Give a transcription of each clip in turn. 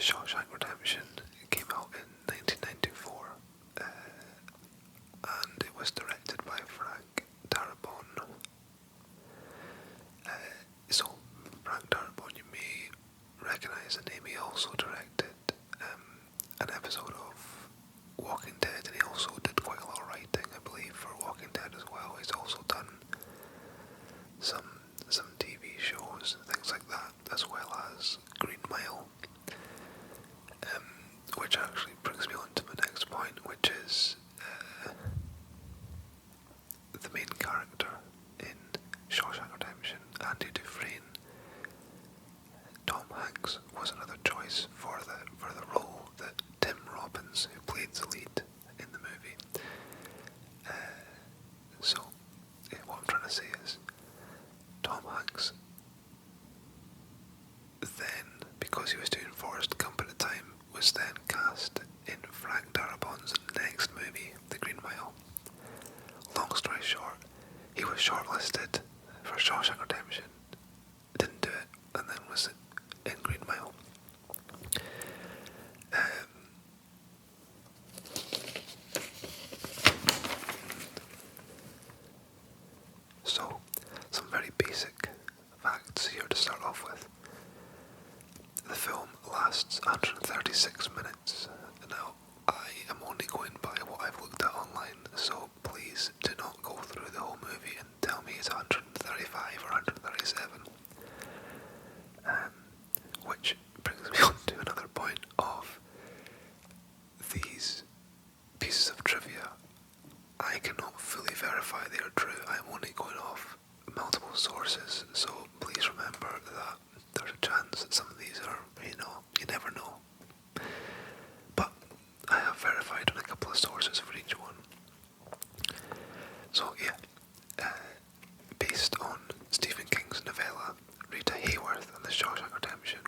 Shawshank Redemption came out in 1994, and it was directed by Frank Darabont. So, Frank Darabont, you may recognise the name. He also directed an episode of Walking Dead, and he also did quite a lot of writing, I believe, for Walking Dead as well. He's also done some TV shows, things like that, as well as Green Mile. Which actually brings me on to my next point, which is the main character in Shawshank Redemption, Andy Dufresne. Tom Hanks was another choice for the role that Tim Robbins, who played the lead in the movie. What I'm trying to say is, Tom Hanks then, because he was doing Forrest Gump at the time, was then cast in Frank Darabont's next movie, The Green Mile. Long story short, he was shortlisted for Shawshank Redemption, didn't do it, and then was in Green Mile. So, some very basic facts here to start off with. The film lasts 136 minutes. Now, I am only going by what I've looked at online, so please do not go through the whole movie and tell me it's 135 or 137. Which brings me on to another point of these pieces of trivia. I cannot fully verify they are true. I'm only going off multiple sources, so please remember that there's a chance that some of these are, you never know. But I have verified on a couple of sources for each one. So based on Stephen King's novella, Rita Hayworth and the Shawshank Redemption,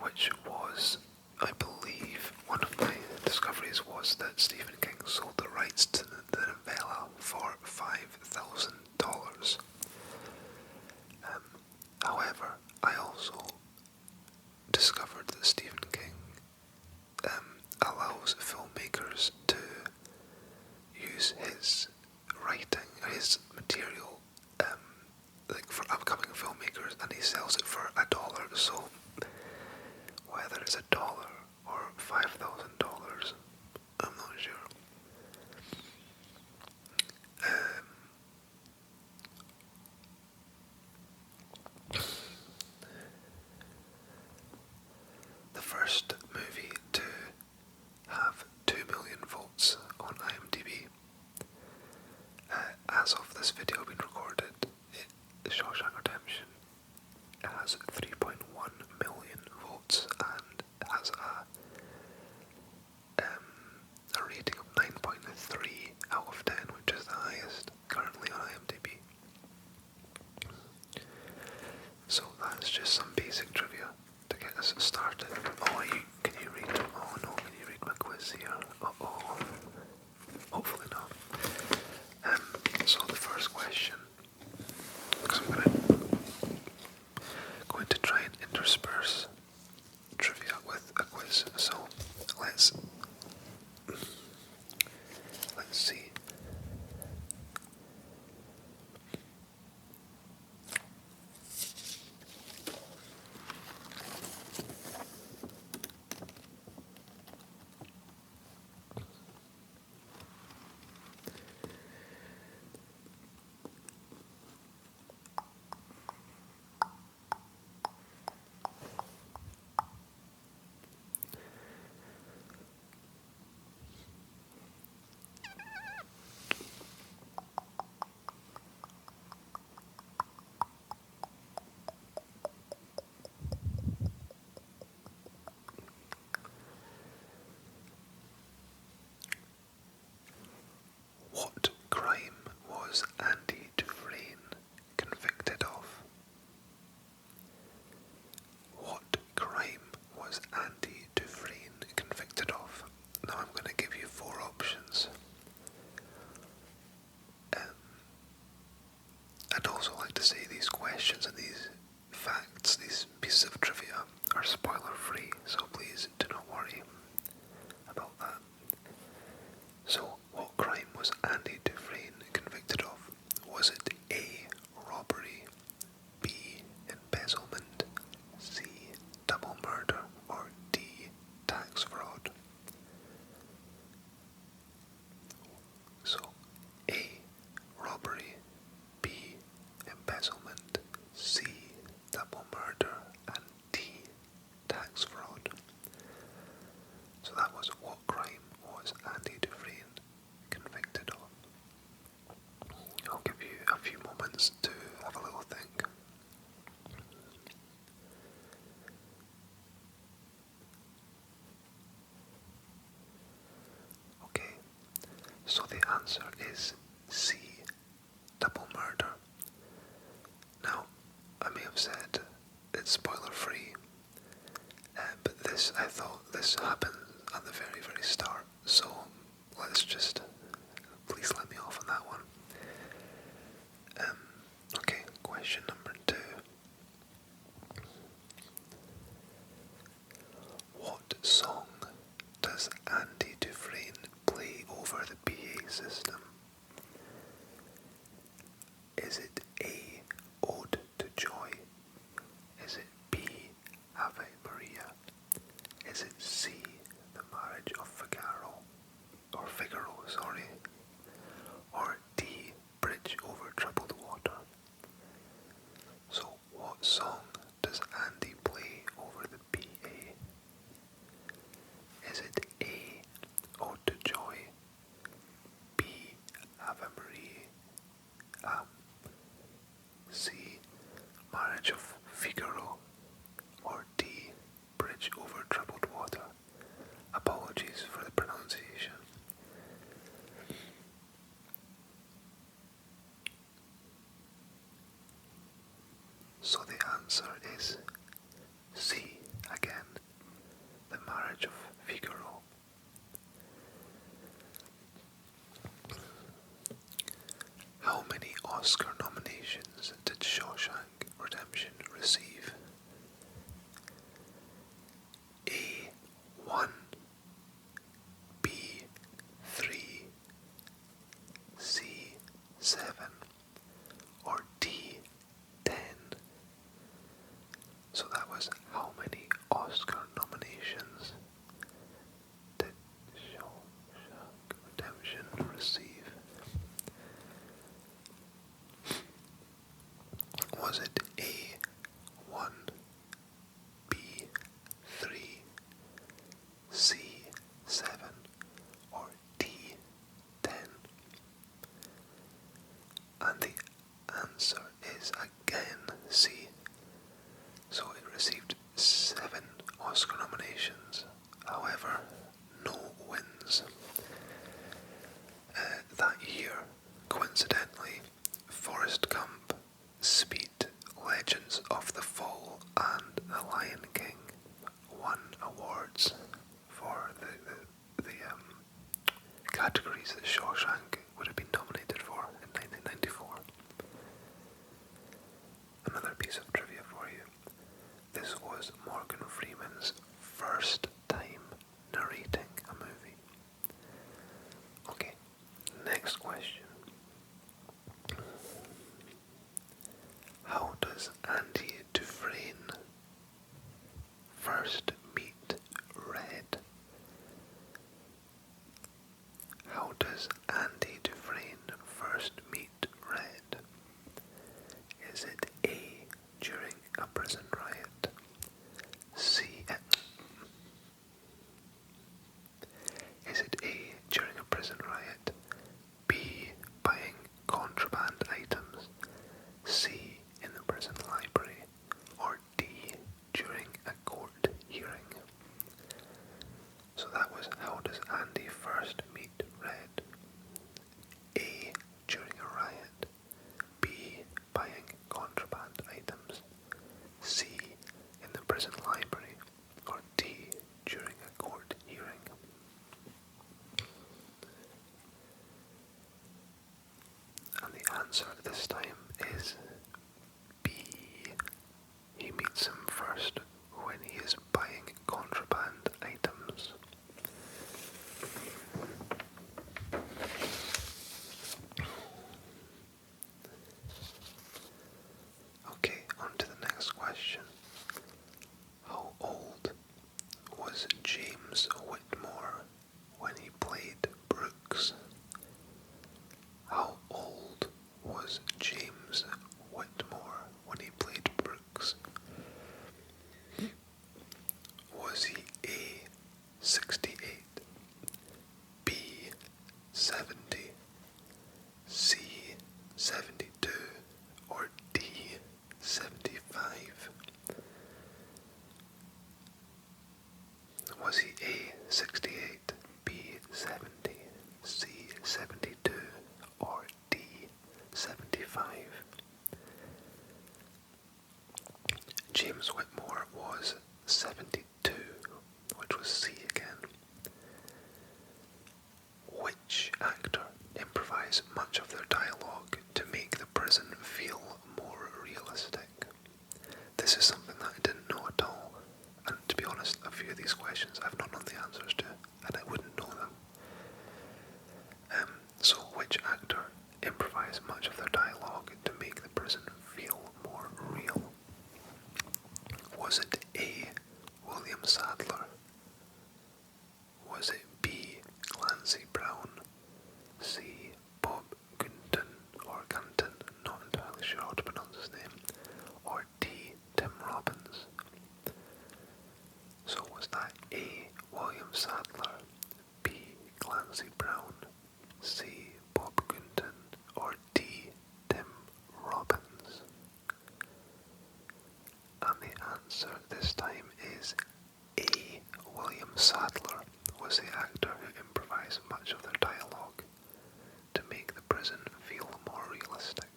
which was, I believe, one of my discoveries was that Stephen King sold the rights to the novella for $5,000. However, I also discovered that Stephen King allows filmmakers to use his writing, his material, like for upcoming filmmakers, and he sells it for $1. So whether it's $1 or $5,000, I'm not sure. The first movie to have 2 million votes on IMDb. As of this video being recorded, The Shawshank Redemption has 3.1 million votes and has a rating of 9.3 out of 10, which is the highest currently on IMDb. So that's just some basic trivia to get us started. Can you read? Oh no, can you read my quiz here? Uh-oh. Hopefully not. So the first question, because I'm going to try and intersperse trivia with a quiz. So let's see. So the answer is C, double murder. Now, I may have said it's spoiler free, but I thought this happened at the very, very start, so please let me off on that one. Okay, question number 2. What song does Andy Dufresne play over the PA system? Is it A, Ode to Joy? Is it B, Ave Maria? Is it C, The Marriage of Figaro? Or D, Bridge Over Troubled Water? So, what song does Andy play over the PA? Is it A, Ode to Joy? B, Ave Maria? C, Marriage of Figaro? Or D, Bridge Over Troubled Water? Apologies for the pronunciation. So the answer is C again, The Marriage of Figaro. How many Oscar nominations did Shawshank Redemption receive? A, 1, B, 3, C, 7, or D, 10? So that was how many Oscar nominations did Shawshank Redemption receive? Was it A, 1, B, 3, C, 7, or D, 10? And the answer is again C. So it received 7 Oscar nominations, however, no wins. That year, coincidentally, Forrest Gump, Speed, Legends of the Fall, and The Lion King won awards for the categories that Shawshank would have been nominated for in 1994. Another piece of trivia for you. This was Morgan Freeman's first time narrating a movie. Okay, next question. How does Andy Dufresne first meet Red? How does Andy Dufresne first meet Red? Is it A, during a prison riot? Is it A, during a prison riot? B, buying contraband items? C, in the prison library? Or D, during a court hearing? So that was how does Andy first meet Red? A, during a riot. B, buying contraband items. C, in the prison library. Or D, during a court hearing. And the answer this time is B. He meets him first when he is buying contraband items. Okay, on to the next question. How old was James Whitmore when he played Brooks? How old was James Whitmore when he played Brooks? Was he A, 68, B, 70, C, 72, or D, 75? Was he A, 68, B, 70, C, 72, James Whitmore was 72, which was C again. Which actor improvised much of their dialogue to make the prison feel more realistic? This is something that I didn't know at all, and to be honest, a few of these questions I've not known the answers to, and I wouldn't know them. So which actor improvised much of their dialogue to make the prison feel more real? Was it A. William Sadler? Was it B. Clancy Brown? C. Bob Gunton, or Gunton, not entirely sure how to pronounce his name, or D. Tim Robbins? So was that A. William Sadler, B. Clancy Brown, C. Bob Gunton, or D. Tim Robbins? And the answer this time is A. William Sadler was the actor who improvised much of their dialogue to make the prison feel more realistic.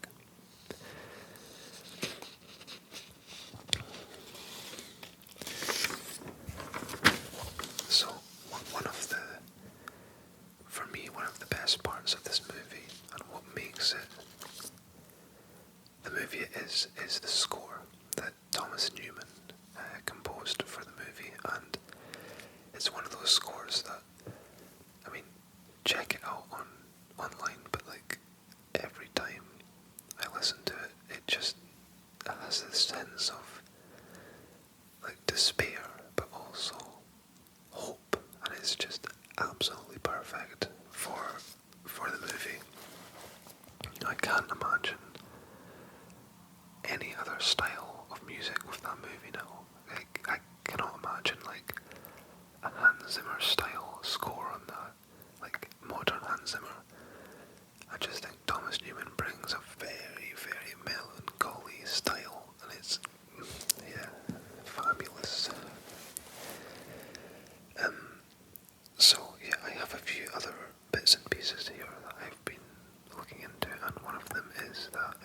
So, for me, one of the best parts of this movie, and what makes it the movie is the score that Thomas Newman composed for the movie, and it's one of those scores that, I mean, check it out online, but like every time I listen to it, it just has this sense of like despair, but also hope, and it's just absolutely perfect for the movie. I can't imagine any other style of music with that movie now. I cannot imagine like a Hans Zimmer style score on that, like modern Hans Zimmer. I just think Thomas Newman brings a very, very melancholy style, and it's, yeah, fabulous. So yeah, I have a few other bits and pieces here that I've been looking into, and one of them is that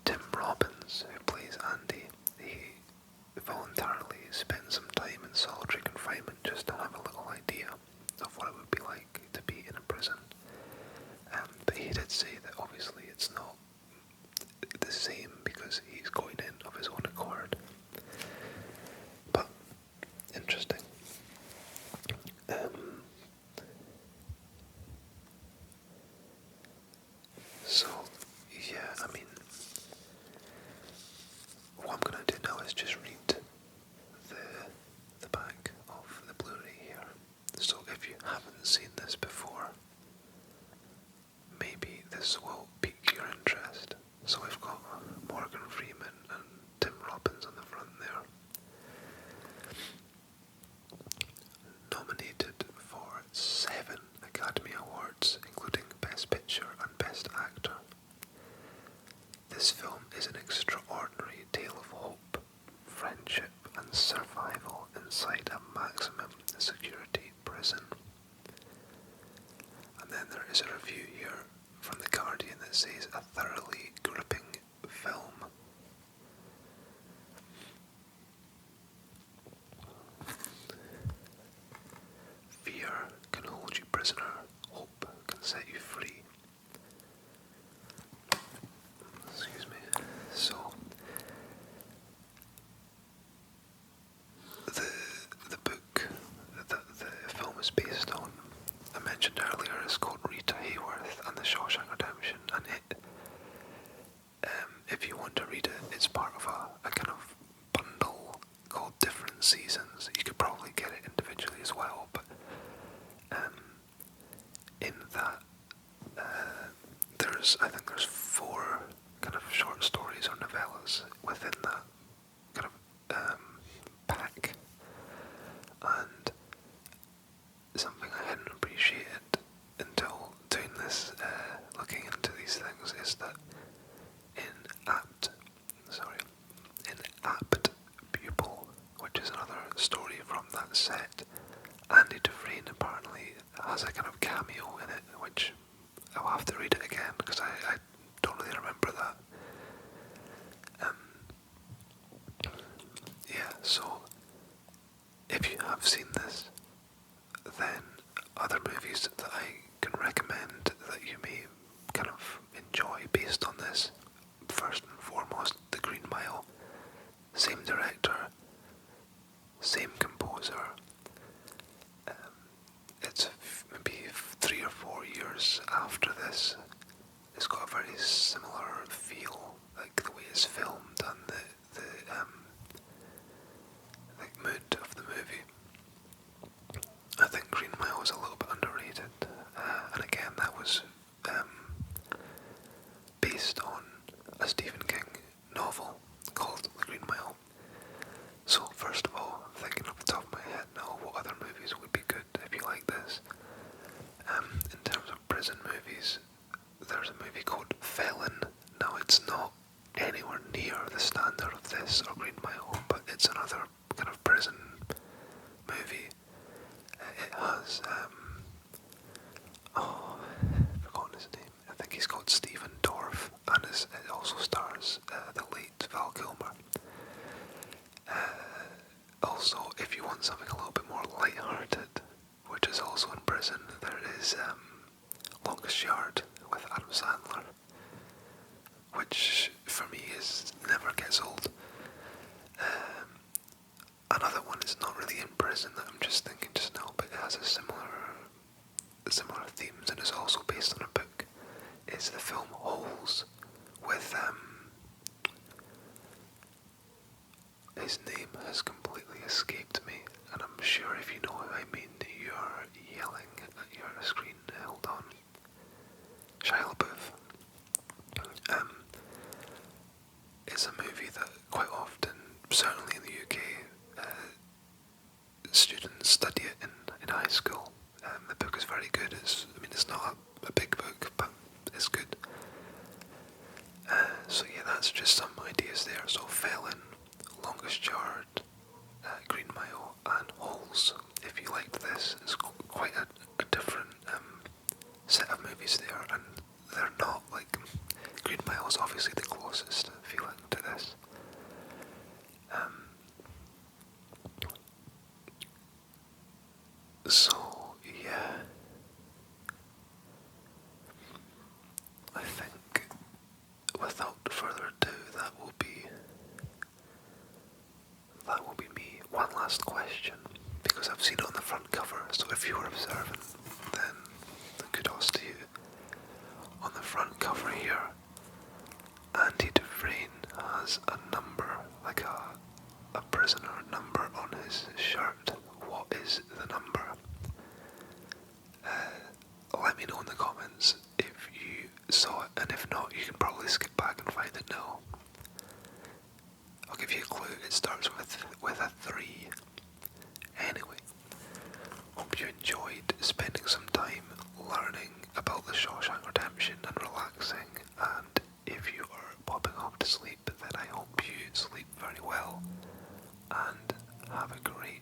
Tim Robbins, who plays Andy, he voluntarily spent some time in solitary confinement just to have a little idea of what it would be like to be in a prison. But he did say that obviously it's not the same because he's going in of his own accord. But interesting. So yeah, I mean, what I'm gonna do now is just read the back of the Blu-ray here. So if you haven't seen this before, maybe this will pique your interest. So we've got Morgan Freeman and Tim Robbins on the front there. Nominated for 7 Academy Awards, including Best Picture and Best Actor. This film is an extraordinary tale of hope, friendship, and survival inside a maximum security prison. And then there is a review here from The Guardian that says a thoroughly gripping film. Fear can hold you prisoner, hope can set you free. Excuse me. So the book that the film is based on, I mentioned earlier, is called Rita Hayworth and the Shawshank Redemption, and it, if you want to read it, it's part of a kind of bundle called Different Seasons. You could probably get it individually as well, but in that I think there's 4 kind of short stories or novellas within that kind of pack, and something I hadn't appreciated until doing this, looking into these things, is that in Apt Pupil, which is another story from that set, Andy Dufresne apparently has a kind of cameo in it, which I'll have to read it again because I don't really remember that. the standard of this or Green Mile, but it's another kind of prison movie. It has, I've forgotten his name. I think he's called Stephen Dorff, and it also stars the late Val Kilmer. Also, if you want something a little bit more light-hearted, which is also in prison, there is Longest Yard with Adam Sandler, which for me never gets old. Another one is not really in prison that I'm just thinking just now, but it has a similar themes and is also based on a book. Is the film Holes with his name has completely escaped me, and I'm sure if you know who I mean, you're yelling at your screen. Hold on. Shia LaBeouf. It's a movie that quite often, certainly in the UK, students study it in high school. The book is very good. It's not a big book, but it's good. So yeah, that's just some ideas there. So Felon, Longest Yard, Green Mile, and Holes. If you liked this, it's quite a different set of movies there, and they're not like Green Mile is obviously the closest feeling to this. So yeah, I think without further ado, that will be me. One last question, because I've seen it on the front cover. So if you were observant, then kudos to you. On the front cover here, Andy Dufresne has a number, like a prisoner number on his shirt. What is the number? Let me know in the comments if you saw it, and if not, you can probably skip back and find it now. I'll give you a clue. It starts with a 3. Anyway, hope you enjoyed spending some time learning about the Shawshank Redemption and relaxing, and if you are popping off to sleep, then I hope you sleep very well and have a great